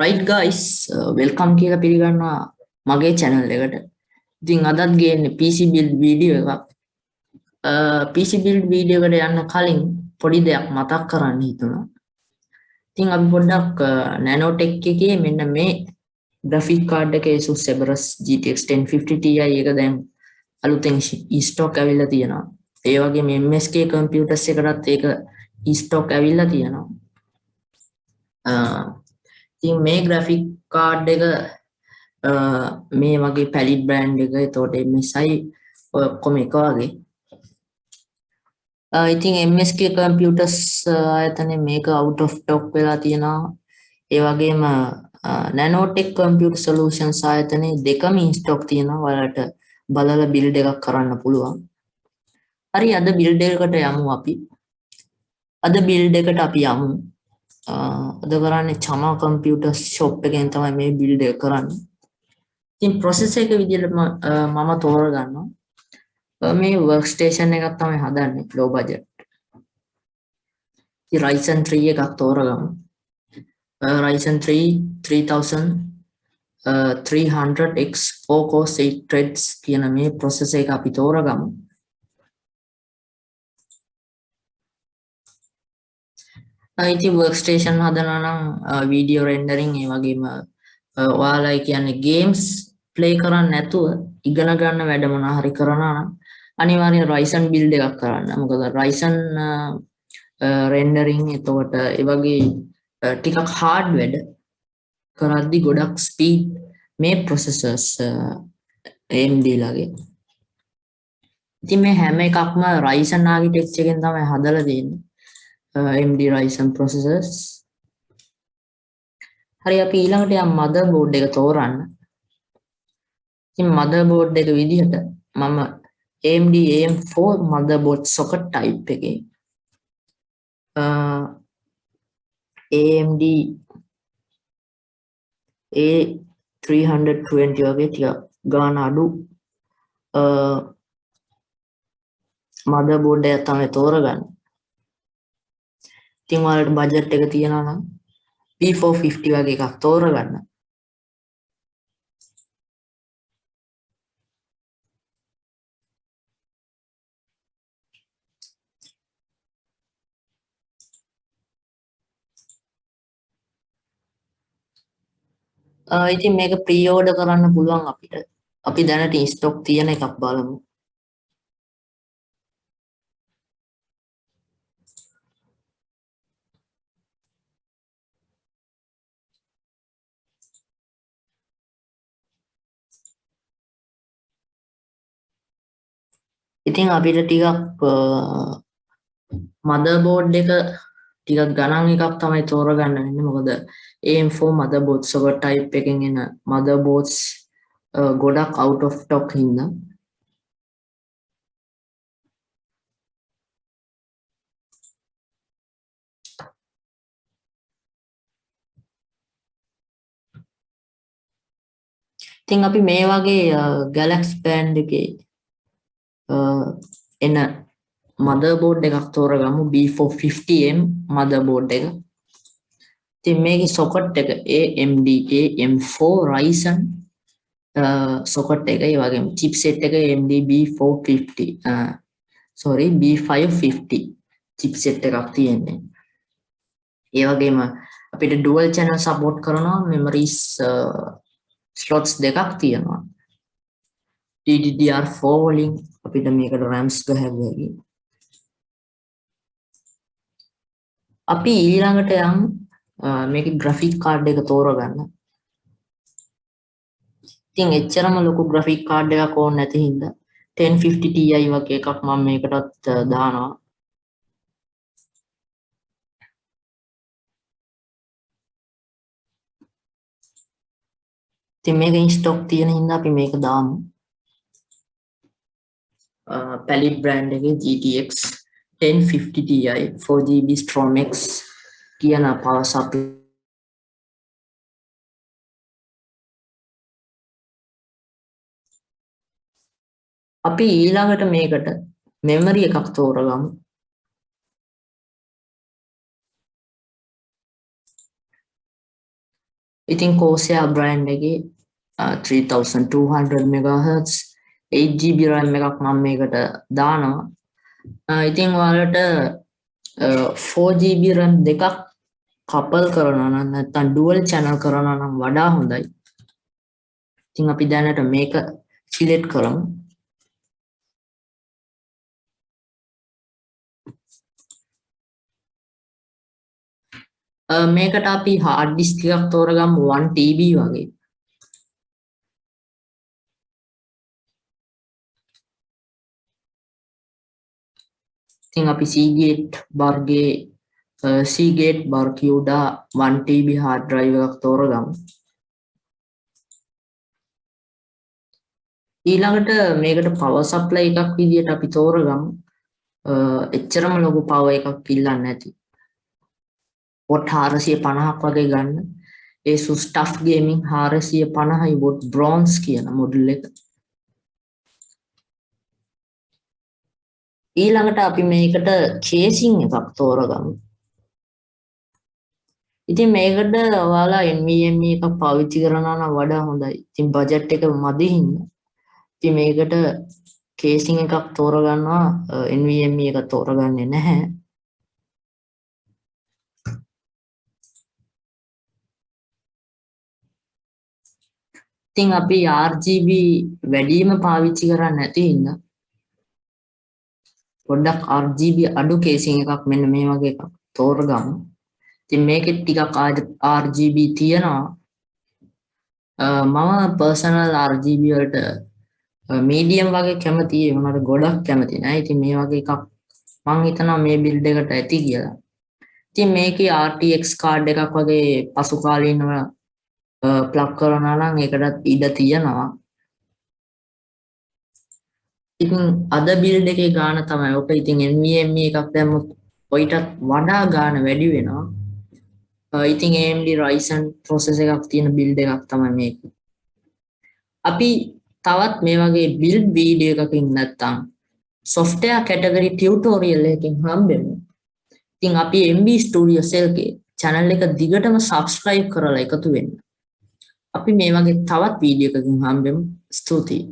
Right guys, welcome කියලා පිළිගන්නවා මගේ channel එකට. ඉතින් අදත් ගේන්නේ PC build video එකක්. PC build video එකට යන්න කලින් පොඩි දෙයක් මතක් කරන්න හිතුණා. ඉතින් අපි පොඩ්ඩක් Nanotech එකේ මෙන්න මේ graphic card එකේ Asus Zephyrus GTX 1050 Ti එක දැන් අලුතෙන් stock ඇවිල්ලා තියෙනවා. ඒ වගේම MSK computers එකටත් ඒක stock ඇවිල්ලා තියෙනවා. ඉතින් මේ graphic card එක මේ වගේ pallet brand එක එතකොට MSI ඔක්කොම එක වගේ. ඉතින් MSK computers ආයතනයේ මේක out of stock වෙලා තියෙනවා. ඒ වගේම Nanotech computer solutions ආයතනයේ දෙකම in stock තියෙනවා. ඔයාලට බලලා build එකක් කරන්න පුළුවන්. හරි අද build එකකට යමු අපි. අද build එකට අපි යමු. අද කරන්නේ Chama computer shop එකෙන් තමයි මේ build එක කරන්නේ. ඉතින් process එක විදිහට මම තෝරගන්නවා. මේ workstation එකක් තමයි හදන්නේ low budget. ඉතින් Ryzen 3 එකක් තෝරගමු. Ryzen 3 3300X 4 cores 8 threads කියන මේ process එක අපි තෝරගමු. ඉතින් workstation හදනවා නම් video rendering ඒ වගේම ඔයාලා කියන්නේ games play කරන්න නැතුව ඉගෙන ගන්න වැඩ මොනවා හරි කරනවා නම් අනිවාර්යෙන් Ryzen build එකක් කරන්න. මොකද Ryzen rendering එතකොට ඒ වගේ ටිකක් hard වැඩ කරද්දි ගොඩක් speed මේ processors AMD ලගේ. ඉතින් මේ හැම එකක්ම Ryzen architecture එකෙන් තමයි හදලා තියෙන්නේ. AMD Ryzen processors. හරි අපි ඊළඟට යම් motherboard එක තෝරන්න. ඉතින් motherboard එක විදිහට මම AMD AM4 motherboard socket type එකේ AMD A320 වගේ ටිකක් ගාන අඩු motherboard එක තමයි තෝරගන්නේ. ඉතින් ඔයාලට බජට් එක තියෙනවා නම් P450 වගේ එකක් තෝරගන්න. ඉතින් මේක pre-order කරන්න පුළුවන් අපිට. අපි දැනට stock තියෙන එකක් බලමු. ඉතින් අපිට ටිකක් motherboard එක ටිකක් ගණන් එකක් තමයි තෝරගන්න වෙන්නේ. මොකද AM4 motherboard socket type එකෙන් එන motherboards ගොඩක් out of stock හින්දා ඉතින් අපි මේ වගේ Galaxy brand එකේ එන motherboard එකක් තෝරගමු B450M motherboard එක. ඉතින් මේකේ socket එක AMD AM4 Ryzen socket එක ඒ වගේම chipset එක AMD B550 chipset එකක් තියෙන්නේ. ඒ වගේම අපිට dual channel support කරනවා memories slots දෙකක් තියෙනවා. DDR4 වලින් අපිට මේකට RAMs ගහගන්න. අපි ඊළඟට යම් මේකේ graphic card එක තෝරගන්න. ඉතින් එච්චරම ලොකු graphic card එකක් ඕනේ නැති හින්දා 1050 Ti වගේ එකක් මම මේකටත් දානවා. ඉතින් මේක in stock තියෙන හින්දා අපි මේක දාමු. pallet brand එකේ GTX 1050 Ti 4GB Strong-X කියන power supply අපි ඊළඟට මේකට memory එකක් තෝරගමු. ඉතින් Corsair brand එකේ 3200 MHz 8GB RAM එකක් මම මේකට දානවා. ඉතින් ඔයාලට 4GB RAM දෙකක් couple කරනවා නම් නැත්නම් dual channel කරනවා නම් වඩා හොඳයි. ඉතින් අපි දැනට මේක select කරමු. මේකට අපි hard disk එකක් තෝරගමු 1TB වගේ. ඉතින් අපි Seagate bar CUDA 1TB hard drive එකක් තෝරගමු. ඊළඟට මේකට power supply එකක් විදියට අපි තෝරගමු. එච්චරම ලොකු power එකක් ඉල්ලන්නේ නැති. watt 450ක් වගේ ගන්න. ASUS TUF Gaming 450යි watt bronze කියන මොඩල් එක. ඊළඟට අපි මේකට casing එකක් තෝරගමු. ඉතින් මේකට ඔයාලා NVMe එකක් පාවිච්චි කරනවා නම් වඩා හොඳයි. ඉතින් බජට් එක මදි හින්දා ඉතින් මේකට casing එකක් තෝරගන්නවා NVMe එක තෝරගන්නේ නැහැ. ඉතින් අපි RGB වැඩිම පාවිච්චි කරන්නේ නැති හින්දා පොඩ්ඩක් RGB අඩු casing එකක් මෙන්න මේ වගේ එකක් තෝරගමු. ඉතින් මේකෙත් ටිකක් RGB තියෙනවා. මම personal RGB වලට medium වගේ කැමතියි. මට ගොඩක් කැමති නෑ. ඉතින් මේ වගේ එකක් මම හිතනවා මේ build එකට ඇති කියලා. ඉතින් මේකේ RTX card එකක් වගේ පසු කාලීනව plug කරනවා නම් ඒකටත් ඉඩ තියෙනවා. ඉතින් අද build එකේ ගාන තමයි ඔක. ඉතින් NVMe එකක් දැම්මොත් ඔයිටත් වඩා ගාන වැඩි වෙනවා. ඉතින් AMD Ryzen processor එකක් තියෙන build එකක් තමයි මේක. අපි තවත් මේ වගේ build video එකකින් නැත්තම් software category tutorial එකකින් හම්බෙමු. ඉතින් අපි MBpcLK channel එක දිගටම subscribe කරලා එකතු වෙන්න. අපි මේ වගේ තවත් වීඩියෝ එකකින් හම්බෙමු. ස්තුතියි.